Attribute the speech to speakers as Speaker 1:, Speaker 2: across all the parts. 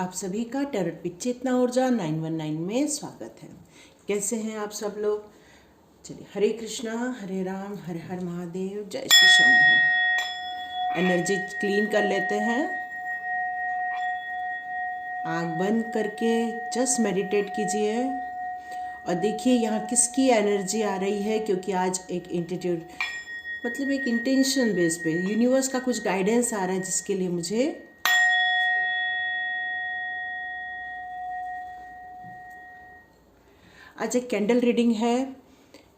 Speaker 1: आप सभी का टैरोट पिच चेतना ऊर्जा 919 में स्वागत है। कैसे हैं आप सब लोग? चलिए, हरे कृष्णा, हरे राम, हर हर महादेव, जय श्री शंभू। एनर्जी क्लीन कर लेते हैं। आँख बंद करके जस्ट मेडिटेट कीजिए और देखिए यहाँ किसकी एनर्जी आ रही है, क्योंकि आज एक इंटीट्यूड मतलब एक इंटेंशन बेस पे यूनिवर्स का कुछ गाइडेंस आ रहा है, जिसके लिए मुझे आज एक कैंडल रीडिंग है।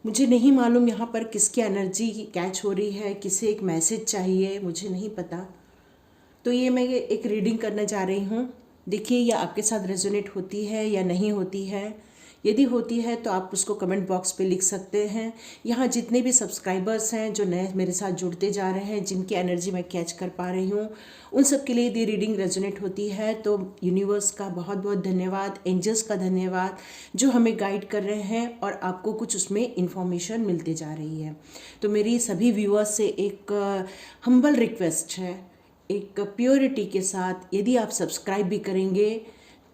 Speaker 1: मुझे नहीं मालूम यहाँ पर किसकी एनर्जी कैच हो रही है, किसे एक मैसेज चाहिए, मुझे नहीं पता। तो ये मैं एक रीडिंग करने जा रही हूँ। देखिए ये आपके साथ रेजोनेट होती है या नहीं होती है। यदि होती है तो आप उसको कमेंट बॉक्स पे लिख सकते हैं। यहाँ जितने भी सब्सक्राइबर्स हैं जो नए मेरे साथ जुड़ते जा रहे हैं, जिनकी एनर्जी मैं कैच कर पा रही हूँ, उन सब के लिए यदि रीडिंग रेजोनेट होती है तो यूनिवर्स का बहुत बहुत धन्यवाद, एंजल्स का धन्यवाद जो हमें गाइड कर रहे हैं और आपको कुछ उसमें इंफॉर्मेशन मिलते जा रही है। तो मेरी सभी व्यूअर्स से एक हम्बल रिक्वेस्ट है, एक प्योरिटी के साथ यदि आप सब्सक्राइब भी करेंगे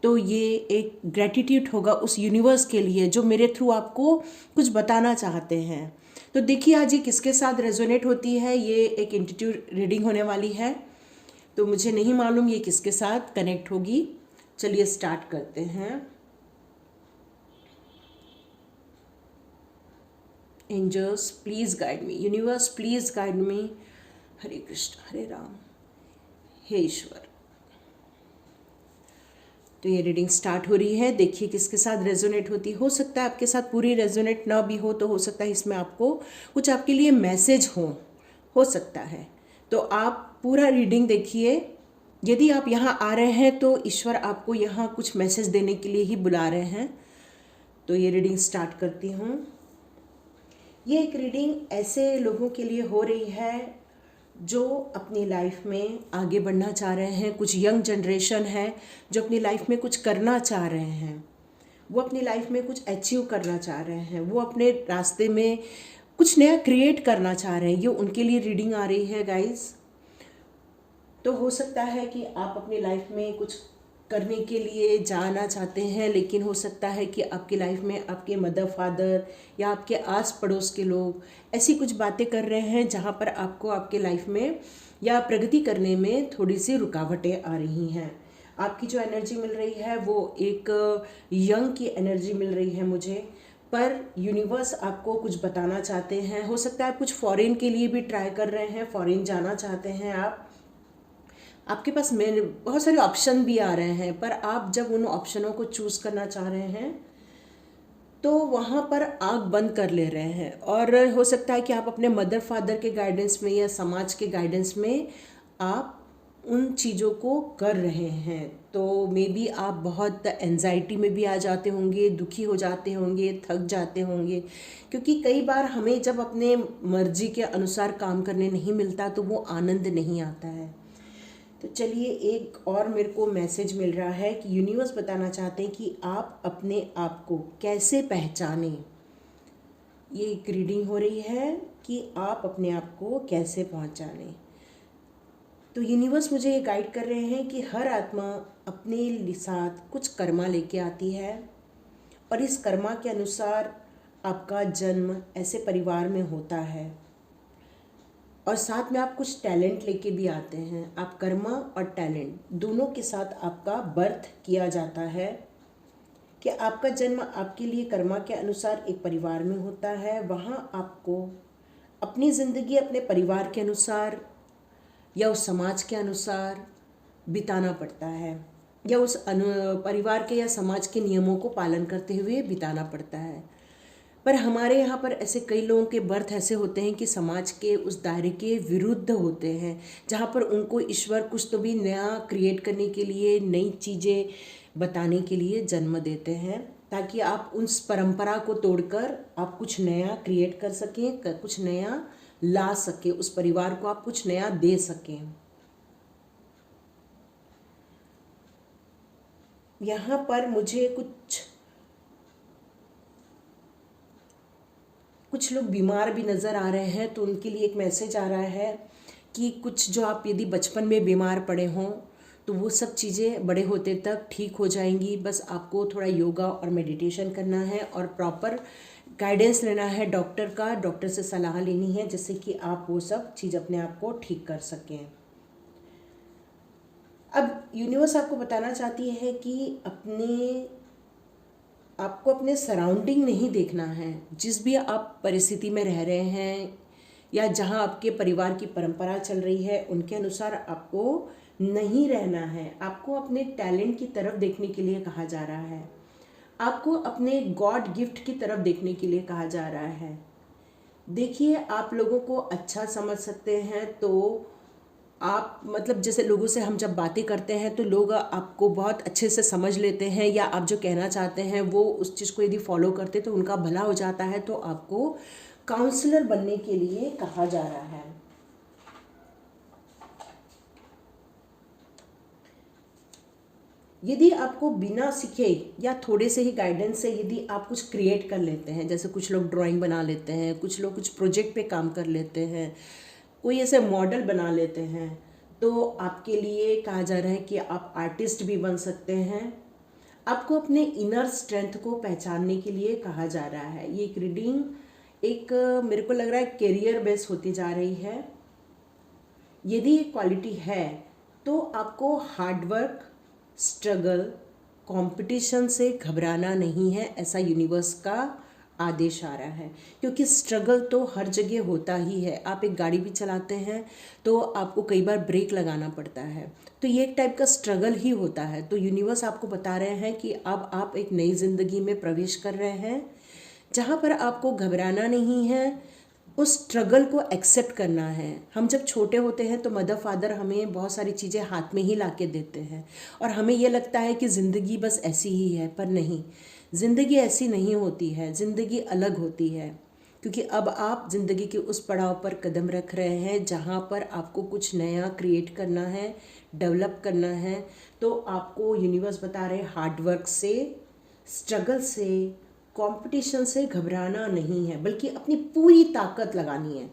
Speaker 1: तो ये एक ग्रेटिट्यूड होगा उस यूनिवर्स के लिए जो मेरे थ्रू आपको कुछ बताना चाहते हैं। तो देखिए आज ये किसके साथ रेजोनेट होती है। ये एक इंटीट्यूड रीडिंग होने वाली है, तो मुझे नहीं मालूम ये किसके साथ कनेक्ट होगी। चलिए स्टार्ट करते हैं। Angels please guide me, universe please guide me. Hare Krishna, Hare Ram, हे ईश्वर। तो ये रीडिंग स्टार्ट हो रही है। देखिए किसके साथ रेजोनेट होती हो सकता है आपके साथ पूरी रेजोनेट ना भी हो, तो हो सकता है इसमें आपको कुछ आपके लिए मैसेज हो सकता है। तो आप पूरा रीडिंग देखिए। यदि आप यहाँ आ रहे हैं तो ईश्वर आपको यहाँ कुछ मैसेज देने के लिए ही बुला रहे हैं। तो ये रीडिंग स्टार्ट करती हूँ। ये एक रीडिंग ऐसे लोगों के लिए हो रही है जो अपनी लाइफ में आगे बढ़ना चाह रहे हैं। कुछ यंग जनरेशन है जो अपनी लाइफ में कुछ करना चाह रहे हैं, वो अपनी लाइफ में कुछ अचीव करना चाह रहे हैं, वो अपने रास्ते में कुछ नया क्रिएट करना चाह रहे हैं। ये उनके लिए रीडिंग आ रही है गाइस। तो हो सकता है कि आप अपनी लाइफ में कुछ करने के लिए जाना चाहते हैं, लेकिन हो सकता है कि आपकी लाइफ में आपके मदर फादर या आपके आस पड़ोस के लोग ऐसी कुछ बातें कर रहे हैं जहाँ पर आपको आपके लाइफ में या प्रगति करने में थोड़ी सी रुकावटें आ रही हैं। आपकी जो एनर्जी मिल रही है वो एक यंग की एनर्जी मिल रही है मुझे, पर यूनिवर्स आपको कुछ बताना चाहते हैं। हो सकता है कुछ फॉरेन के लिए भी ट्राई कर रहे हैं, फॉरेन जाना चाहते हैं आप। आपके पास बहुत सारे ऑप्शन भी आ रहे हैं, पर आप जब उन ऑप्शनों को चूज़ करना चाह रहे हैं तो वहाँ पर आँख बंद कर ले रहे हैं। और हो सकता है कि आप अपने मदर फादर के गाइडेंस में या समाज के गाइडेंस में आप उन चीज़ों को कर रहे हैं। तो मे बी आप बहुत एंजाइटी में भी आ जाते होंगे, दुखी हो जाते होंगे, थक जाते होंगे, क्योंकि कई बार हमें जब अपने मर्जी के अनुसार काम करने नहीं मिलता तो वो आनंद नहीं आता है। तो चलिए एक और मेरे को मैसेज मिल रहा है कि यूनिवर्स बताना चाहते हैं कि आप अपने आप को कैसे पहचानें। ये एक रीडिंग हो रही है कि आप अपने आप को कैसे पहचानें। तो यूनिवर्स मुझे ये गाइड कर रहे हैं कि हर आत्मा अपने साथ कुछ कर्मा लेके आती है और इस कर्मा के अनुसार आपका जन्म ऐसे परिवार में होता है और साथ में आप कुछ टैलेंट लेके भी आते हैं। आप कर्मा और टैलेंट दोनों के साथ आपका बर्थ किया जाता है कि आपका जन्म आपके लिए कर्मा के अनुसार एक परिवार में होता है। वहाँ आपको अपनी ज़िंदगी अपने परिवार के अनुसार या उस समाज के अनुसार बिताना पड़ता है, या उस परिवार के या समाज के नियमों को पालन करते हुए बिताना पड़ता है। पर हमारे यहाँ पर ऐसे कई लोगों के बर्थ ऐसे होते हैं कि समाज के उस दायरे के विरुद्ध होते हैं, जहाँ पर उनको ईश्वर कुछ तो भी नया क्रिएट करने के लिए, नई चीज़ें बताने के लिए जन्म देते हैं, ताकि आप उस परंपरा को तोड़कर आप कुछ नया क्रिएट कर सकें, कुछ नया ला सकें, उस परिवार को आप कुछ नया दे सकें। यहाँ पर मुझे कुछ लोग बीमार भी नज़र आ रहे हैं, तो उनके लिए एक मैसेज आ रहा है कि कुछ जो आप यदि बचपन में बीमार पड़े हों तो वो सब चीज़ें बड़े होते तक ठीक हो जाएंगी। बस आपको थोड़ा योगा और मेडिटेशन करना है और प्रॉपर गाइडेंस लेना है डॉक्टर का, डॉक्टर से सलाह लेनी है, जिससे कि आप वो सब चीज़ अपने आप को ठीक कर सकें। अब यूनिवर्स आपको बताना चाहती है कि आपको अपने सराउंडिंग नहीं देखना है। जिस भी आप परिस्थिति में रह रहे हैं या जहाँ आपके परिवार की परंपरा चल रही है, उनके अनुसार आपको नहीं रहना है। आपको अपने टैलेंट की तरफ देखने के लिए कहा जा रहा है। आपको अपने गॉड गिफ्ट की तरफ देखने के लिए कहा जा रहा है। देखिए, आप लोगों को अच्छा समझ सकते हैं तो आप मतलब जैसे लोगों से हम जब बातें करते हैं तो लोग आपको बहुत अच्छे से समझ लेते हैं, या आप जो कहना चाहते हैं वो उस चीज़ को यदि फॉलो करते तो उनका भला हो जाता है। तो आपको काउंसलर बनने के लिए कहा जा रहा है। यदि आपको बिना सीखे या थोड़े से ही गाइडेंस से यदि आप कुछ क्रिएट कर लेते हैं, जैसे कुछ लोग ड्राइंग बना लेते हैं, कुछ लोग कुछ प्रोजेक्ट पे काम कर लेते हैं, कोई ऐसे मॉडल बना लेते हैं, तो आपके लिए कहा जा रहा है कि आप आर्टिस्ट भी बन सकते हैं। आपको अपने इनर स्ट्रेंथ को पहचानने के लिए कहा जा रहा है। ये एक रीडिंग मेरे को लग रहा है करियर बेस होती जा रही है। यदि ये क्वालिटी है तो आपको हार्डवर्क, स्ट्रगल, कंपटीशन से घबराना नहीं है, ऐसा यूनिवर्स का आदेश आ रहा है। क्योंकि स्ट्रगल तो हर जगह होता ही है। आप एक गाड़ी भी चलाते हैं तो आपको कई बार ब्रेक लगाना पड़ता है, तो ये एक टाइप का स्ट्रगल ही होता है। तो यूनिवर्स आपको बता रहे हैं कि अब आप एक नई ज़िंदगी में प्रवेश कर रहे हैं, जहाँ पर आपको घबराना नहीं है, उस स्ट्रगल को एक्सेप्ट करना है। हम जब छोटे होते हैं तो मदर फादर हमें बहुत सारी चीज़ें हाथ में ही ला के देते हैं और हमें ये लगता है कि ज़िंदगी बस ऐसी ही है, पर नहीं, ज़िंदगी ऐसी नहीं होती है, ज़िंदगी अलग होती है। क्योंकि अब आप ज़िंदगी के उस पड़ाव पर कदम रख रहे हैं जहाँ पर आपको कुछ नया क्रिएट करना है, डेवलप करना है। तो आपको यूनिवर्स बता रहे हार्डवर्क से, स्ट्रगल से, कंपटीशन से घबराना नहीं है, बल्कि अपनी पूरी ताकत लगानी है।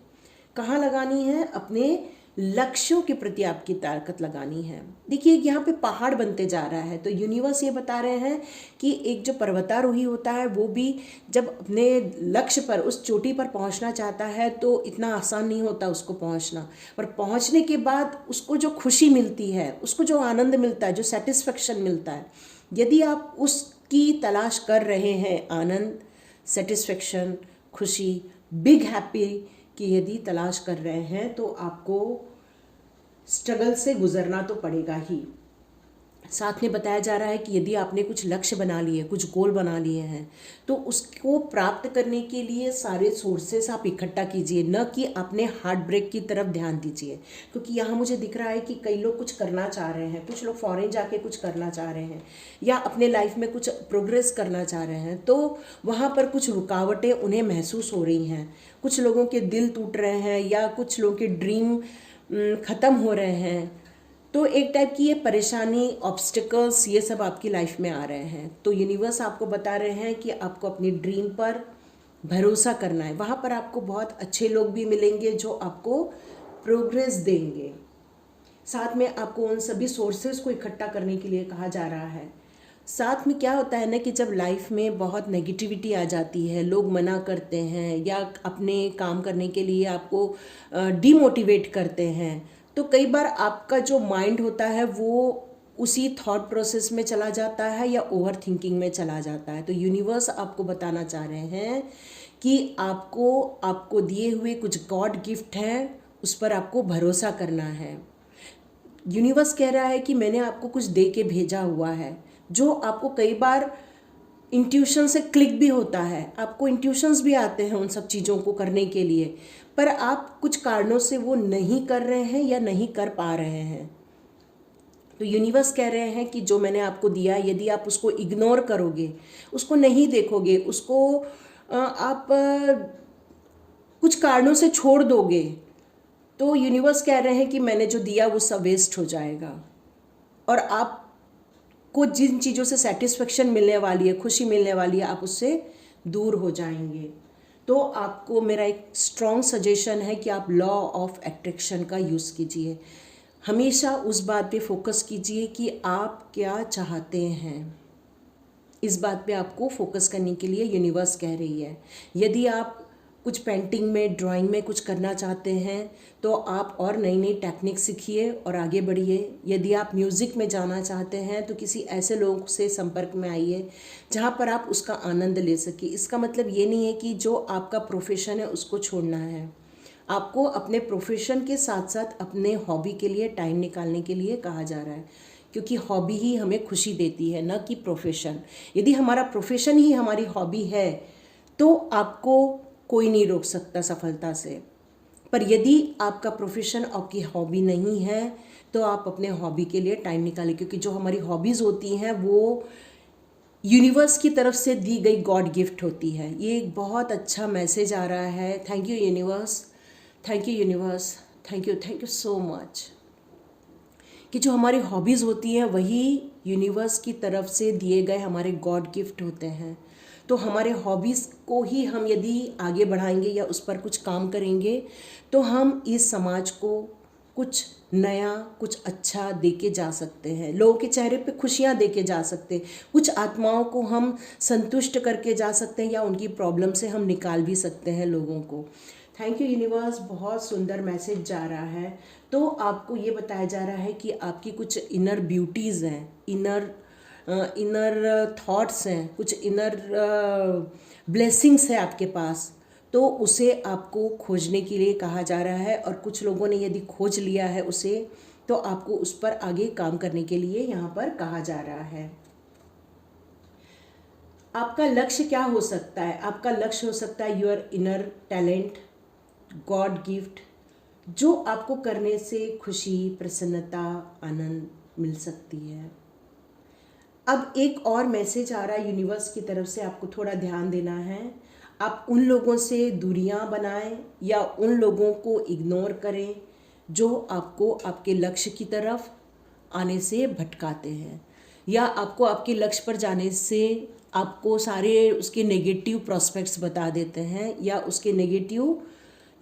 Speaker 1: कहाँ लगानी है? अपने लक्ष्यों के प्रति आपकी ताकत लगानी है। देखिए, यहाँ पे पहाड़ बनते जा रहा है, तो यूनिवर्स ये बता रहे हैं कि एक जो पर्वतारोही होता है वो भी जब अपने लक्ष्य पर, उस चोटी पर पहुँचना चाहता है तो इतना आसान नहीं होता उसको पहुँचना, पर पहुँचने के बाद उसको जो खुशी मिलती है, उसको जो आनंद मिलता है, जो सेटिस्फेक्शन मिलता है, यदि आप उसकी तलाश कर रहे हैं, आनंद, सेटिस्फेक्शन, खुशी, बिग हैप्पी की यदि तलाश कर रहे हैं, तो आपको स्ट्रगल से गुजरना तो पड़ेगा ही। साथ में बताया जा रहा है कि यदि आपने कुछ लक्ष्य बना लिए, कुछ गोल बना लिए हैं, तो उसको प्राप्त करने के लिए सारे सोर्सेस आप इकट्ठा कीजिए, न कि अपने हार्ट ब्रेक की तरफ ध्यान दीजिए। क्योंकि यहाँ मुझे दिख रहा है कि कई लोग कुछ करना चाह रहे हैं, कुछ लोग फॉरेन जाके कुछ करना चाह रहे हैं या अपने लाइफ में कुछ प्रोग्रेस करना चाह रहे हैं, तो वहाँ पर कुछ रुकावटें उन्हें महसूस हो रही हैं। कुछ लोगों के दिल टूट रहे हैं या कुछ लोगों के ड्रीम ख़त्म हो रहे हैं। तो एक टाइप की ये परेशानी, ऑब्स्टिकल्स, ये सब आपकी लाइफ में आ रहे हैं। तो यूनिवर्स आपको बता रहे हैं कि आपको अपनी ड्रीम पर भरोसा करना है। वहाँ पर आपको बहुत अच्छे लोग भी मिलेंगे जो आपको प्रोग्रेस देंगे। साथ में आपको उन सभी सोर्सेज को इकट्ठा करने के लिए कहा जा रहा है। साथ में क्या होता है ना कि जब लाइफ में बहुत नेगेटिविटी आ जाती है, लोग मना करते हैं या अपने काम करने के लिए आपको डीमोटिवेट करते हैं, तो कई बार आपका जो माइंड होता है वो उसी थॉट प्रोसेस में चला जाता है या ओवर थिंकिंग में चला जाता है। तो यूनिवर्स आपको बताना चाह रहे हैं कि आपको दिए हुए कुछ गॉड गिफ्ट हैं, उस पर आपको भरोसा करना है। यूनिवर्स कह रहा है कि मैंने आपको कुछ दे के भेजा हुआ है, जो आपको कई बार इंट्यूशन से क्लिक भी होता है, आपको इंट्यूशंस भी आते हैं उन सब चीज़ों को करने के लिए, पर आप कुछ कारणों से वो नहीं कर रहे हैं या नहीं कर पा रहे हैं। तो यूनिवर्स कह रहे हैं कि जो मैंने आपको दिया, यदि आप उसको इग्नोर करोगे, उसको नहीं देखोगे, उसको आप कुछ कारणों से छोड़ दोगे, तो यूनिवर्स कह रहे हैं कि मैंने जो दिया वो सब वेस्ट हो जाएगा और आपको जिन चीज़ों से सेटिस्फेक्शन मिलने वाली है, खुशी मिलने वाली है, आप उससे दूर हो जाएंगे। तो आपको मेरा एक स्ट्रॉन्ग सजेशन है कि आप लॉ ऑफ अट्रैक्शन का यूज़ कीजिए। हमेशा उस बात पे फोकस कीजिए कि आप क्या चाहते हैं। इस बात पे आपको फोकस करने के लिए यूनिवर्स कह रही है। यदि आप कुछ पेंटिंग में, ड्राइंग में कुछ करना चाहते हैं तो आप और नई नई टेक्निक सीखिए और आगे बढ़िए। यदि आप म्यूज़िक में जाना चाहते हैं तो किसी ऐसे लोगों से संपर्क में आइए जहाँ पर आप उसका आनंद ले सकें। इसका मतलब ये नहीं है कि जो आपका प्रोफेशन है उसको छोड़ना है। आपको अपने प्रोफेशन के साथ साथ अपने हॉबी के लिए टाइम निकालने के लिए कहा जा रहा है, क्योंकि हॉबी ही हमें खुशी देती है, न कि प्रोफेशन। यदि हमारा प्रोफेशन ही हमारी हॉबी है तो आपको कोई नहीं रोक सकता सफलता से। पर यदि आपका प्रोफेशन आपकी हॉबी नहीं है तो आप अपने हॉबी के लिए टाइम निकालें, क्योंकि जो हमारी हॉबीज़ होती हैं वो यूनिवर्स की तरफ से दी गई गॉड गिफ्ट होती है। ये एक बहुत अच्छा मैसेज आ रहा है। Thank you universe, thank you universe, thank you so much, कि जो हमारी हॉबीज़ होती हैं वही यूनिवर्स की तरफ से दिए गए हमारे गॉड गिफ्ट होते हैं। तो हमारे हॉबीज़ को ही हम यदि आगे बढ़ाएंगे या उस पर कुछ काम करेंगे तो हम इस समाज को कुछ नया, कुछ अच्छा दे के जा सकते हैं। लोगों के चेहरे पे खुशियाँ दे के जा सकते हैं। कुछ आत्माओं को हम संतुष्ट करके जा सकते हैं या उनकी प्रॉब्लम से हम निकाल भी सकते हैं लोगों को। थैंक यू यूनिवर्स, बहुत सुंदर मैसेज जा रहा है। तो आपको ये बताया जा रहा है कि आपकी कुछ इनर ब्यूटीज़ हैं, इनर थॉट्स हैं, कुछ इनर ब्लेसिंग्स है आपके पास, तो उसे आपको खोजने के लिए कहा जा रहा है। और कुछ लोगों ने यदि खोज लिया है उसे तो आपको उस पर आगे काम करने के लिए यहाँ पर कहा जा रहा है। आपका लक्ष्य क्या हो सकता है? आपका लक्ष्य हो सकता है your inner talent, God gift, जो आपको करने से खुशी, प्रसन्नता, आनंद मिल सकती है। अब एक और मैसेज आ रहा है यूनिवर्स की तरफ से, आपको थोड़ा ध्यान देना है। आप उन लोगों से दूरियां बनाएं या उन लोगों को इग्नोर करें जो आपको आपके लक्ष्य की तरफ आने से भटकाते हैं या आपको आपके लक्ष्य पर जाने से आपको सारे उसके नेगेटिव प्रोस्पेक्ट्स बता देते हैं या उसके नेगेटिव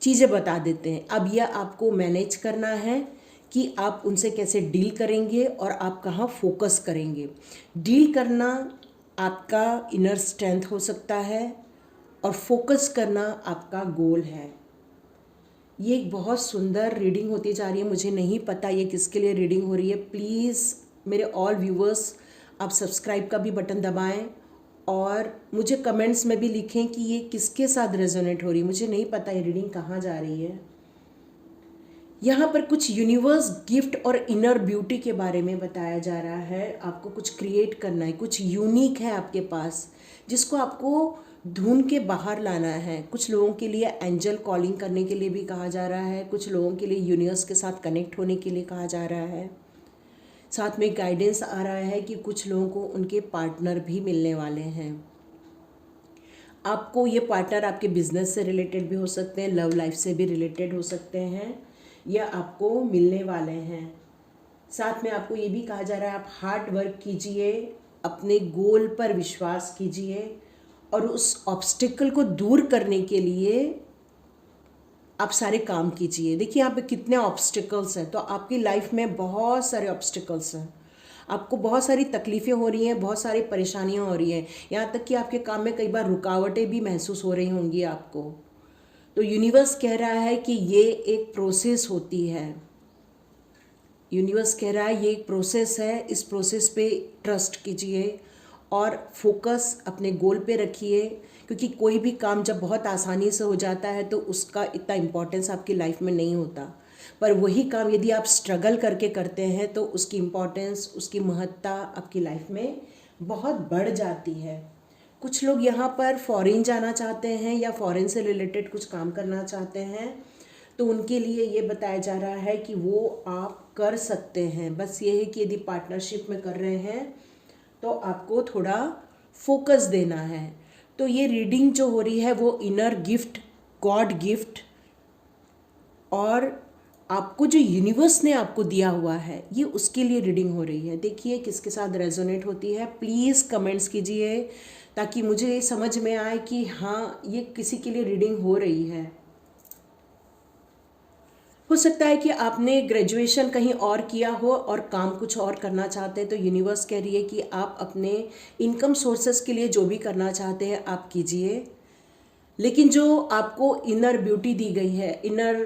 Speaker 1: चीज़ें बता देते हैं। अब यह आपको मैनेज करना है कि आप उनसे कैसे डील करेंगे और आप कहाँ फोकस करेंगे। डील करना आपका इनर स्ट्रेंथ हो सकता है और फोकस करना आपका गोल है। ये एक बहुत सुंदर रीडिंग होती जा रही है। मुझे नहीं पता ये किसके लिए रीडिंग हो रही है। प्लीज़ मेरे ऑल व्यूवर्स, आप सब्सक्राइब का भी बटन दबाएं और मुझे कमेंट्स में भी लिखें कि ये किसके साथ रेजोनेट हो रही है। मुझे नहीं पता ये रीडिंग कहाँ जा रही है। यहाँ पर कुछ यूनिवर्स गिफ्ट और इनर ब्यूटी के बारे में बताया जा रहा है। आपको कुछ क्रिएट करना है, कुछ यूनिक है आपके पास जिसको आपको ढूंढ के बाहर लाना है। कुछ लोगों के लिए एंजल कॉलिंग करने के लिए भी कहा जा रहा है, कुछ लोगों के लिए यूनिवर्स के साथ कनेक्ट होने के लिए कहा जा रहा है। साथ में गाइडेंस आ रहा है कि कुछ लोगों को उनके पार्टनर भी मिलने वाले हैं। आपको ये पार्टनर आपके बिजनेस से रिलेटेड भी हो सकते हैं, लव लाइफ से भी रिलेटेड हो सकते हैं या आपको मिलने वाले हैं। साथ में आपको ये भी कहा जा रहा है आप हार्ड वर्क कीजिए, अपने गोल पर विश्वास कीजिए और उस ऑब्स्टिकल को दूर करने के लिए आप सारे काम कीजिए। देखिए यहाँ पे कितने ऑब्स्टिकल्स हैं। तो आपकी लाइफ में बहुत सारे ऑब्स्टिकल्स हैं, आपको बहुत सारी तकलीफ़ें हो रही हैं, बहुत सारी परेशानियाँ हो रही हैं, यहाँ तक कि आपके काम में कई बार रुकावटें भी महसूस हो रही होंगी आपको। तो यूनिवर्स कह रहा है कि ये एक प्रोसेस होती है। यूनिवर्स कह रहा है ये एक प्रोसेस है, इस प्रोसेस पे ट्रस्ट कीजिए और फोकस अपने गोल पे रखिए, क्योंकि कोई भी काम जब बहुत आसानी से हो जाता है तो उसका इतना इम्पोर्टेंस आपकी लाइफ में नहीं होता, पर वही काम यदि आप स्ट्रगल करके करते हैं तो उसकी इम्पोर्टेंस, उसकी महत्ता आपकी लाइफ में बहुत बढ़ जाती है। कुछ लोग यहाँ पर फॉरेन जाना चाहते हैं या फॉरेन से रिलेटेड कुछ काम करना चाहते हैं, तो उनके लिए ये बताया जा रहा है कि वो आप कर सकते हैं। बस ये है कि यदि पार्टनरशिप में कर रहे हैं तो आपको थोड़ा फोकस देना है। तो ये रीडिंग जो हो रही है वो इनर गिफ्ट, गॉड गिफ्ट और आपको जो यूनिवर्स ने आपको दिया हुआ है ये उसके लिए रीडिंग हो रही है। देखिए किसके साथ रेजोनेट होती है। प्लीज़ कमेंट्स कीजिए ताकि मुझे समझ में आए कि हाँ ये किसी के लिए रीडिंग हो रही है। हो सकता है कि आपने ग्रेजुएशन कहीं और किया हो और काम कुछ और करना चाहते हैं, तो यूनिवर्स कह रही है कि आप अपने इनकम सोर्सेस के लिए जो भी करना चाहते हैं आप कीजिए, लेकिन जो आपको इनर ब्यूटी दी गई है, इनर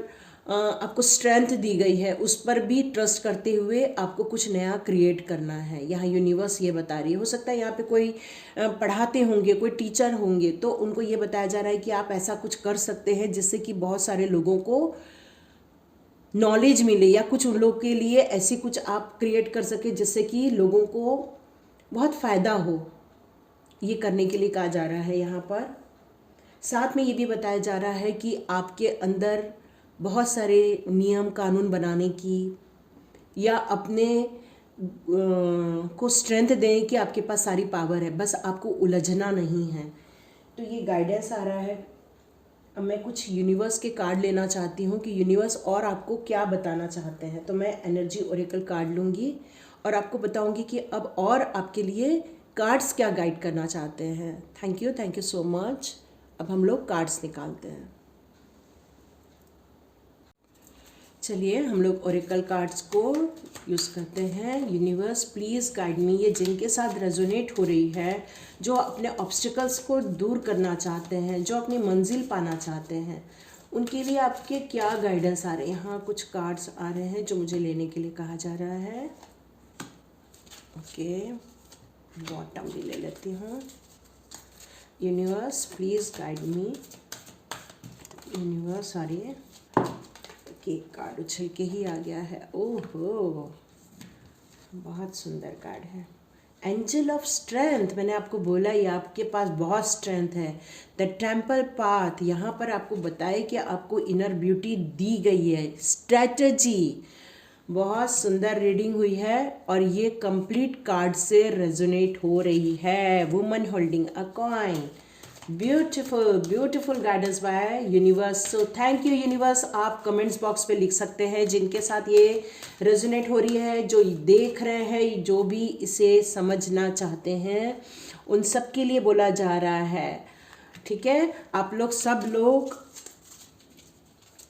Speaker 1: आपको स्ट्रेंथ दी गई है, उस पर भी ट्रस्ट करते हुए आपको कुछ नया क्रिएट करना है। यहाँ यूनिवर्स ये बता रही है। हो सकता है यहाँ पे कोई पढ़ाते होंगे, कोई टीचर होंगे, तो उनको ये बताया जा रहा है कि आप ऐसा कुछ कर सकते हैं जिससे कि बहुत सारे लोगों को नॉलेज मिले, या कुछ उन लोग के लिए ऐसी कुछ आप क्रिएट कर सके जिससे कि लोगों को बहुत फ़ायदा हो। ये करने के लिए कहा जा रहा है यहाँ पर। साथ में ये भी बताया जा रहा है कि आपके अंदर बहुत सारे नियम कानून बनाने की, या अपने को स्ट्रेंथ दें कि आपके पास सारी पावर है, बस आपको उलझना नहीं है। तो ये गाइडेंस आ रहा है। अब मैं कुछ यूनिवर्स के कार्ड लेना चाहती हूँ कि यूनिवर्स और आपको क्या बताना चाहते हैं। तो मैं एनर्जी ओरेकल कार्ड लूँगी और आपको बताऊँगी कि अब और आपके लिए कार्ड्स क्या गाइड करना चाहते हैं। Thank you so much. अब हम लोग कार्ड्स निकालते हैं। चलिए हम लोग ओरेकल कार्ड्स को यूज़ करते हैं। यूनिवर्स प्लीज़ गाइड मी। ये जिनके साथ रेजोनेट हो रही है, जो अपने ऑब्स्टिकल्स को दूर करना चाहते हैं, जो अपनी मंजिल पाना चाहते हैं, उनके लिए आपके क्या गाइडेंस आ रहे हैं। यहाँ कुछ कार्ड्स आ रहे हैं जो मुझे लेने के लिए कहा जा रहा है। ओके, बॉटम भी ले लेती हूँ। Universe please guide me. Universe आ रही है कि कार्ड उछल के ही आ गया है। ओहो, बहुत सुंदर कार्ड है। Angel of strength. मैंने आपको बोला ये आपके पास बहुत स्ट्रेंथ है। The temple path. यहाँ पर आपको बताए कि आपको इनर ब्यूटी दी गई है, स्ट्रेटजी। बहुत सुंदर रीडिंग हुई है और ये कंप्लीट कार्ड से रेजोनेट हो रही है। Woman holding a coin. Beautiful guidance bye universe. So thank you universe. आप कमेंट्स बॉक्स पे लिख सकते हैं जिनके साथ ये रेजोनेट हो रही है, जो देख रहे हैं, जो भी इसे समझना चाहते हैं, उन सब के लिए बोला जा रहा है। ठीक है, आप लोग सब लोग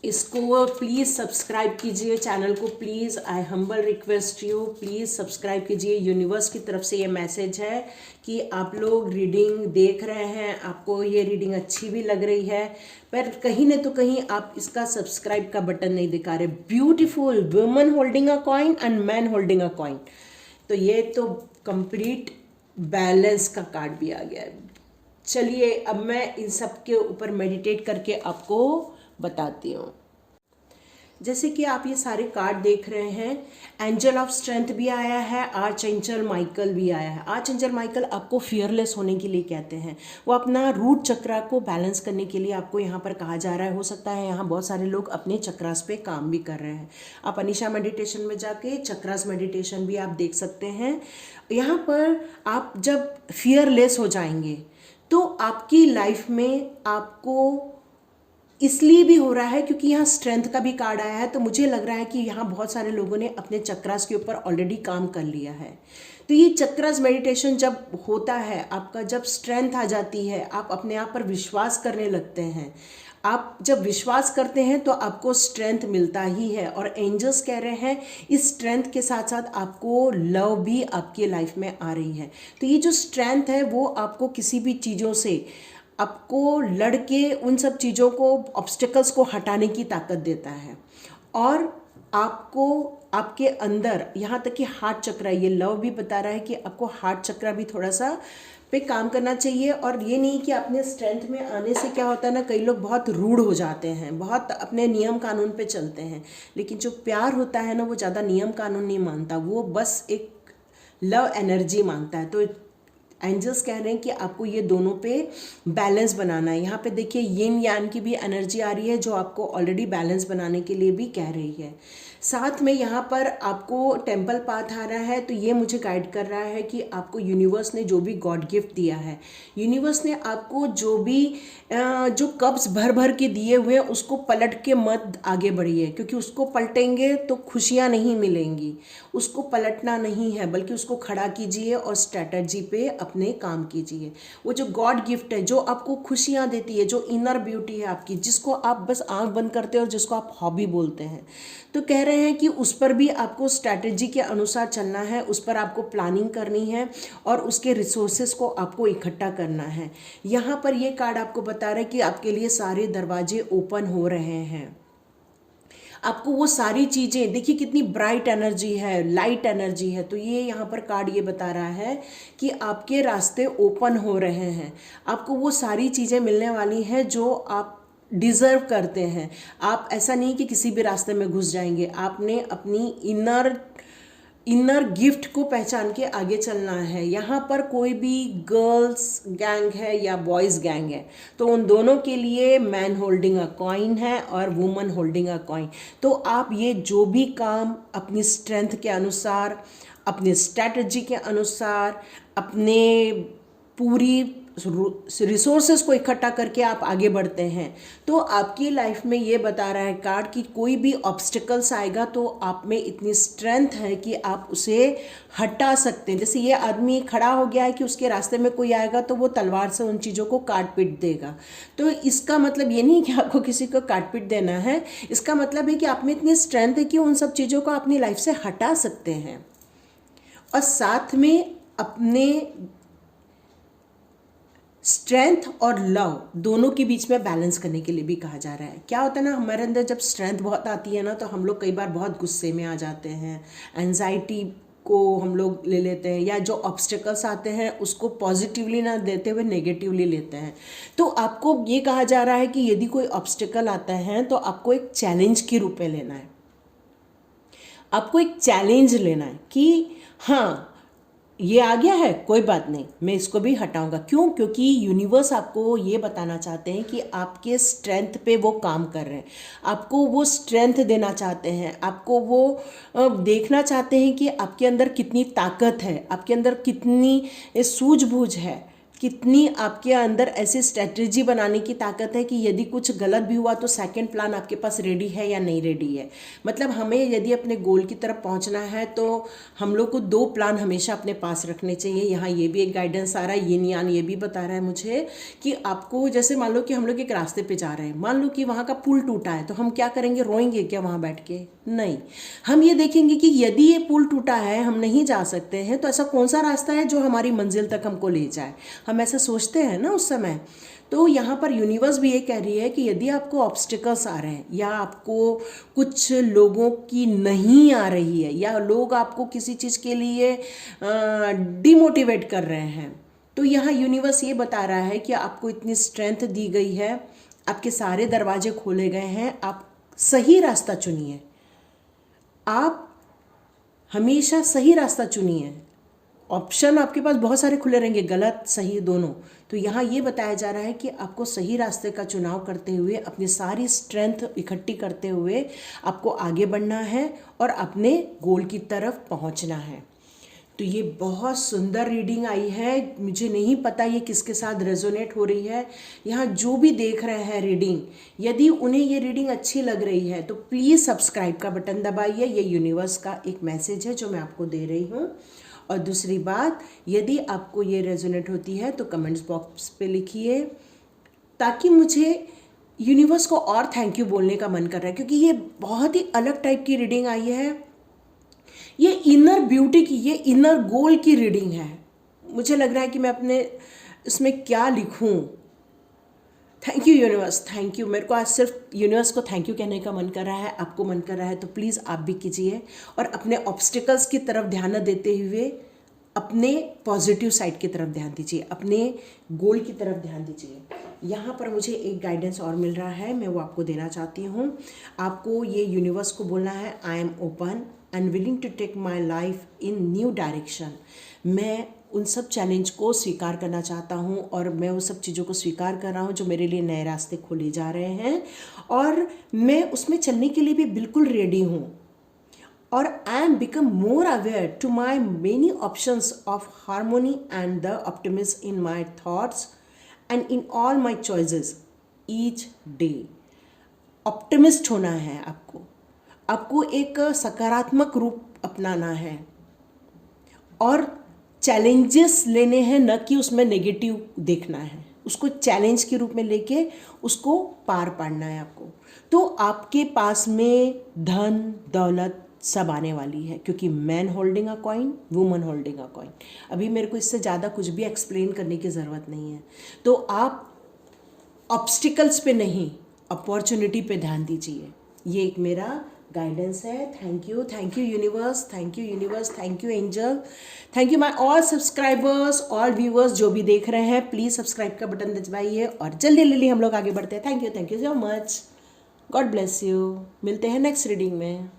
Speaker 1: इसको प्लीज़ सब्सक्राइब कीजिए चैनल को। Please I humble request you, please subscribe कीजिए। यूनिवर्स की तरफ से ये मैसेज है कि आप लोग रीडिंग देख रहे हैं, आपको ये रीडिंग अच्छी भी लग रही है, पर कहीं न तो कहीं आप इसका सब्सक्राइब का बटन नहीं दिखा रहे। Beautiful woman holding a coin and man holding a coin. तो ये तो कंप्लीट बैलेंस का कार्ड भी आ गया है। चलिए अब मैं इन सब के ऊपर मेडिटेट करके आपको बताती हूँ। जैसे कि आप ये सारे कार्ड देख रहे हैं, एंजल ऑफ स्ट्रेंथ भी आया है, आर्चएंजल माइकल भी आया है। आर्चएंजल माइकल आपको फियरलेस होने के लिए कहते हैं। वो अपना रूट चक्रा को बैलेंस करने के लिए आपको यहाँ पर कहा जा रहा है। हो सकता है यहाँ बहुत सारे लोग अपने चक्रास पे काम भी कर रहे हैं। आप अनीशा मेडिटेशन में जाके चक्रास मेडिटेशन भी आप देख सकते हैं। यहाँ पर आप जब फियरलेस हो जाएंगे तो आपकी लाइफ में आपको इसलिए भी हो रहा है क्योंकि यहाँ स्ट्रेंथ का भी कार्ड आया है। तो मुझे लग रहा है कि यहाँ बहुत सारे लोगों ने अपने चक्रास के ऊपर ऑलरेडी काम कर लिया है। तो ये चक्रास मेडिटेशन जब होता है, आपका जब स्ट्रेंथ आ जाती है, आप अपने आप पर विश्वास करने लगते हैं। आप जब विश्वास करते हैं तो आपको स्ट्रेंथ मिलता ही है। और एंजल्स कह रहे हैं इस स्ट्रेंथ के साथ साथ आपको लव भी आपकी लाइफ में आ रही है। तो ये जो स्ट्रेंथ है वो आपको किसी भी चीज़ों से आपको लड़के उन सब चीज़ों को, ऑब्स्टिकल्स को हटाने की ताकत देता है। और आपको आपके अंदर यहाँ तक कि हार्ट चक्र, ये लव भी बता रहा है कि आपको हार्ट चक्र भी थोड़ा सा पे काम करना चाहिए। और ये नहीं कि अपने स्ट्रेंथ में आने से क्या होता है ना, कई लोग बहुत रूड हो जाते हैं, बहुत अपने नियम कानून पे चलते हैं। लेकिन जो प्यार होता है ना, वो ज़्यादा नियम कानून नहीं मानता, वो बस एक लव एनर्जी मांगता है। तो एंजल्स कह रहे हैं कि आपको ये दोनों पे बैलेंस बनाना है। यहाँ पे देखिए यिन यान की भी एनर्जी आ रही है जो आपको ऑलरेडी बैलेंस बनाने के लिए भी कह रही है। साथ में यहाँ पर आपको टेम्पल पाथ आ रहा है, तो ये मुझे गाइड कर रहा है कि आपको यूनिवर्स ने जो भी गॉड गिफ्ट दिया है, यूनिवर्स ने आपको जो भी जो कब्ज भर भर के दिए हुए हैं उसको पलट के मत आगे बढ़िए, क्योंकि उसको पलटेंगे तो खुशियाँ नहीं मिलेंगी। उसको पलटना नहीं है, बल्कि उसको खड़ा कीजिए और स्ट्रैटेजी पे अपने काम कीजिए। वो जो गॉड गिफ्ट है, जो आपको खुशियाँ देती है, जो इनर ब्यूटी है आपकी, जिसको आप बस आंख बंद करते हो और जिसको आप हॉबी बोलते हैं, तो कह रहे हैं कि उस पर भी आपको स्ट्रैटेजी के अनुसार चलना है, उस पर आपको प्लानिंग करनी है और उसके रिसोर्सेज को आपको इकट्ठा करना है। यहाँ पर ये कार्ड आपको बता रहा है कि आपके लिए सारे दरवाजे ओपन हो रहे हैं। आपको वो सारी चीज़ें देखिए, कितनी ब्राइट एनर्जी है, लाइट एनर्जी है। तो ये यहाँ पर कार्ड ये बता रहा है कि आपके रास्ते ओपन हो रहे हैं, आपको वो सारी चीज़ें मिलने वाली हैं जो आप डिज़र्व करते हैं। आप ऐसा नहीं कि किसी भी रास्ते में घुस जाएंगे, आपने अपनी इनर गिफ्ट को पहचान के आगे चलना है। यहाँ पर कोई भी गर्ल्स गैंग है या बॉयज़ गैंग है, तो उन दोनों के लिए मैन होल्डिंग अ कॉइन है और वुमन होल्डिंग अ कॉइन। तो आप ये जो भी काम अपनी स्ट्रेंथ के अनुसार, अपनी स्ट्रैटेजी के अनुसार, अपने पूरी रिसोर्सेज को इकट्ठा करके आप आगे बढ़ते हैं, तो आपकी लाइफ में ये बता रहा है कार्ड कि कोई भी ऑब्स्टिकल्स आएगा तो आप में इतनी स्ट्रेंथ है कि आप उसे हटा सकते हैं। जैसे ये आदमी खड़ा हो गया है कि उसके रास्ते में कोई आएगा तो वो तलवार से उन चीज़ों को काट पीट देगा। तो इसका मतलब ये नहीं कि आपको किसी को काट पीट देना है, इसका मतलब है कि आप में इतनी स्ट्रेंथ है कि उन सब चीज़ों को अपनी लाइफ से हटा सकते हैं। और साथ में अपने स्ट्रेंथ और लव दोनों के बीच में बैलेंस करने के लिए भी कहा जा रहा है। क्या होता है ना, हमारे अंदर जब स्ट्रेंथ बहुत आती है ना, तो हम लोग कई बार बहुत गुस्से में आ जाते हैं, एंजाइटी को हम लोग ले लेते हैं, या जो ऑब्स्टिकल्स आते हैं उसको पॉजिटिवली ना देते हुए नेगेटिवली लेते हैं। तो आपको ये कहा जा रहा है कि यदि कोई ऑब्स्टिकल आता है तो आपको एक चैलेंज के रूप में लेना है, आपको एक चैलेंज लेना है कि हाँ ये आ गया है, कोई बात नहीं, मैं इसको भी हटाऊंगा। क्यों? क्योंकि यूनिवर्स आपको ये बताना चाहते हैं कि आपके स्ट्रेंथ पे वो काम कर रहे हैं, आपको वो स्ट्रेंथ देना चाहते हैं, आपको वो देखना चाहते हैं कि आपके अंदर कितनी ताकत है, आपके अंदर कितनी सूझबूझ है, कितनी आपके अंदर ऐसी स्ट्रेटजी बनाने की ताकत है कि यदि कुछ गलत भी हुआ तो सेकंड प्लान आपके पास रेडी है या नहीं रेडी है। मतलब हमें यदि अपने गोल की तरफ पहुंचना है तो हम लोग को 2 प्लान हमेशा अपने पास रखने चाहिए। यहाँ ये भी एक गाइडेंस आ रहा है, यिन यान ये भी बता रहा है मुझे कि आपको, जैसे मान लो कि हम लोग एक रास्ते पे जा रहे हैं, मान लो कि वहाँ का पुल टूटा है, तो हम क्या करेंगे? रोएंगे क्या वहाँ बैठ के? नहीं, हम ये देखेंगे कि यदि ये पुल टूटा है, हम नहीं जा सकते हैं, तो ऐसा कौन सा रास्ता है जो हमारी मंजिल तक हमको ले जाए। हम ऐसा सोचते हैं ना उस समय। तो यहाँ पर यूनिवर्स भी ये कह रही है कि यदि आपको ऑब्स्टिकल्स आ रहे हैं, या आपको कुछ लोगों की नहीं आ रही है, या लोग आपको किसी चीज़ के लिए डिमोटिवेट कर रहे हैं, तो यहाँ यूनिवर्स ये बता रहा है कि आपको इतनी स्ट्रेंथ दी गई है, आपके सारे दरवाजे खोले गए हैं, आप सही रास्ता चुनिए, आप हमेशा सही रास्ता चुनिए। ऑप्शन आपके पास बहुत सारे खुले रहेंगे, गलत सही दोनों। तो यहाँ ये बताया जा रहा है कि आपको सही रास्ते का चुनाव करते हुए, अपनी सारी स्ट्रेंथ इकट्ठी करते हुए आपको आगे बढ़ना है और अपने गोल की तरफ पहुँचना है। तो ये बहुत सुंदर रीडिंग आई है। मुझे नहीं पता ये किसके साथ रेजोनेट हो रही है। यहाँ जो भी देख रहे हैं रीडिंग, यदि उन्हें ये रीडिंग अच्छी लग रही है तो प्लीज़ सब्सक्राइब का बटन दबाइए। ये यूनिवर्स का एक मैसेज है जो मैं आपको दे रही हूँ। और दूसरी बात, यदि आपको ये रेजोनेट होती है तो कमेंट्स बॉक्स पे लिखिए, ताकि मुझे यूनिवर्स को और थैंक यू बोलने का मन कर रहा है, क्योंकि ये बहुत ही अलग टाइप की रीडिंग आई है। ये इनर ब्यूटी की, ये इनर गोल की रीडिंग है। मुझे लग रहा है कि मैं अपने इसमें क्या लिखूं। Thank you universe, thank you. मेरे को आज सिर्फ यूनिवर्स को थैंक यू कहने का मन कर रहा है। आपको मन कर रहा है तो प्लीज़ आप भी कीजिए, और अपने ऑब्स्टिकल्स की तरफ ध्यान न देते हुए अपने पॉजिटिव साइड की तरफ ध्यान दीजिए, अपने गोल की तरफ ध्यान दीजिए। यहाँ पर मुझे एक गाइडेंस और मिल रहा है, मैं वो आपको देना चाहती हूँ। आपको ये यूनिवर्स को बोलना है, I am open and willing to take my life in new direction. मैं उन सब चैलेंज को स्वीकार करना चाहता हूँ, और मैं उन सब चीज़ों को स्वीकार कर रहा हूँ जो मेरे लिए नए रास्ते खोले जा रहे हैं, और मैं उसमें चलने के लिए भी बिल्कुल रेडी हूँ। और I am become more aware to my many options of harmony and the optimism in my thoughts and in all my choices each day. Optimist होना है आपको, आपको एक सकारात्मक रूप अपनाना है और चैलेंजेस लेने हैं, न कि उसमें नेगेटिव देखना है, उसको चैलेंज के रूप में लेके उसको पार पाड़ना है आपको। तो आपके पास में धन दौलत सब आने वाली है, क्योंकि man holding a coin, woman holding a coin. अभी मेरे को इससे ज़्यादा कुछ भी एक्सप्लेन करने की ज़रूरत नहीं है। तो आप ऑब्स्टिकल्स पे नहीं, अपॉर्चुनिटी पे ध्यान दीजिए। ये एक मेरा गाइडेंस है। Thank you universe, thank you universe, thank you angel, thank you my all subscribers, all viewers जो भी देख रहे हैं, प्लीज़ सब्सक्राइब का बटन दबाइए और जल्दी जल्दी हम लोग आगे बढ़ते हैं। Thank you so much, God bless you. मिलते हैं नेक्स्ट रीडिंग में।